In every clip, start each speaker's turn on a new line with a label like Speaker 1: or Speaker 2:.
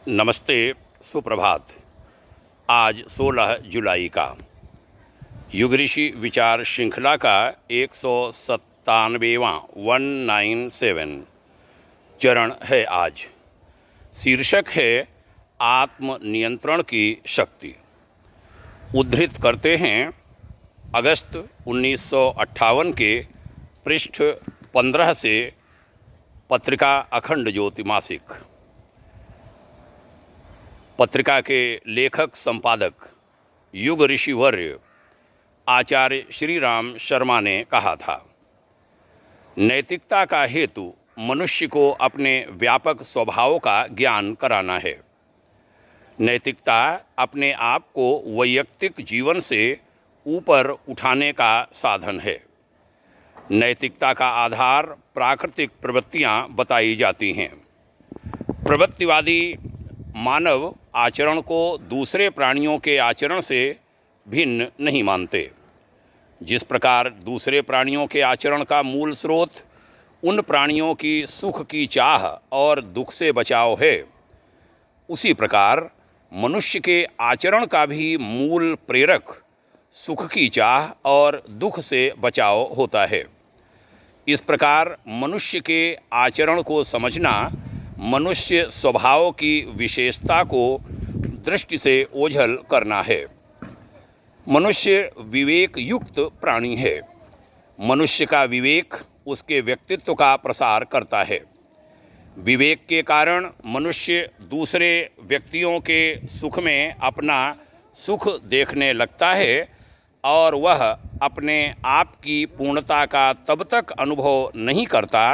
Speaker 1: नमस्ते, सुप्रभात। आज 16 जुलाई का युग ऋषि विचार श्रृंखला का 197वां 197 चरण है। आज शीर्षक है आत्म नियंत्रण की शक्ति। उद्धृत करते हैं अगस्त 1958 के पृष्ठ 15 से पत्रिका अखंड ज्योति मासिक। पत्रिका के लेखक संपादक युग ऋषिवर्य आचार्य श्री राम शर्मा ने कहा था, नैतिकता का हेतु मनुष्य को अपने व्यापक स्वभाव का ज्ञान कराना है। नैतिकता अपने आप को वैयक्तिक जीवन से ऊपर उठाने का साधन है। नैतिकता का आधार प्राकृतिक प्रवृत्तियां बताई जाती हैं। प्रवृत्तिवादी मानव आचरण को दूसरे प्राणियों के आचरण से भिन्न नहीं मानते। जिस प्रकार दूसरे प्राणियों के आचरण का मूल स्रोत उन प्राणियों की सुख की चाह और दुख से बचाव है, उसी प्रकार मनुष्य के आचरण का भी मूल प्रेरक सुख की चाह और दुख से बचाव होता है। इस प्रकार मनुष्य के आचरण को समझना मनुष्य स्वभाव की विशेषता को दृष्टि से ओझल करना है। मनुष्य विवेक युक्त प्राणी है। मनुष्य का विवेक उसके व्यक्तित्व का प्रसार करता है। विवेक के कारण मनुष्य दूसरे व्यक्तियों के सुख में अपना सुख देखने लगता है और वह अपने आप की पूर्णता का तब तक अनुभव नहीं करता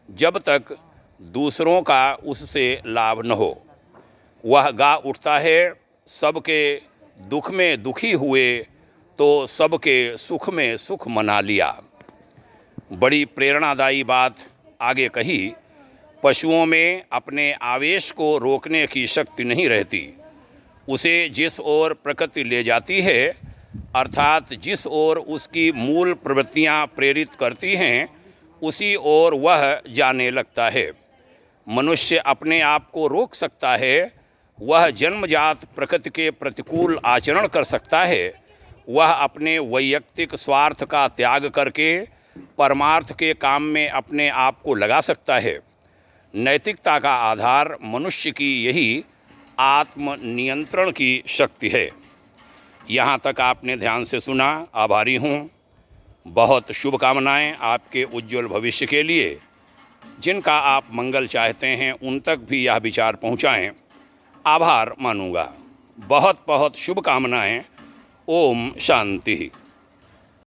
Speaker 1: जब तक दूसरों का उससे लाभ न हो। वह गा उठता है, सबके दुख में दुखी हुए तो सबके सुख में सुख मना लिया। बड़ी प्रेरणादायी बात आगे कही, पशुओं में अपने आवेश को रोकने की शक्ति नहीं रहती। उसे जिस ओर प्रकृति ले जाती है, अर्थात जिस ओर उसकी मूल प्रवृत्तियां प्रेरित करती हैं, उसी ओर वह जाने लगता है। मनुष्य अपने आप को रोक सकता है, वह जन्मजात प्रकृति के प्रतिकूल आचरण कर सकता है। वह अपने वैयक्तिक स्वार्थ का त्याग करके परमार्थ के काम में अपने आप को लगा सकता है। नैतिकता का आधार मनुष्य की यही आत्म नियंत्रण की शक्ति है। यहाँ तक आपने ध्यान से सुना, आभारी हूँ। बहुत शुभकामनाएं आपके उज्जवल भविष्य के लिए। जिनका आप मंगल चाहते हैं उन तक भी यह विचार पहुंचाएं, आभार मानूंगा। बहुत बहुत शुभकामनाएं। ओम शांति।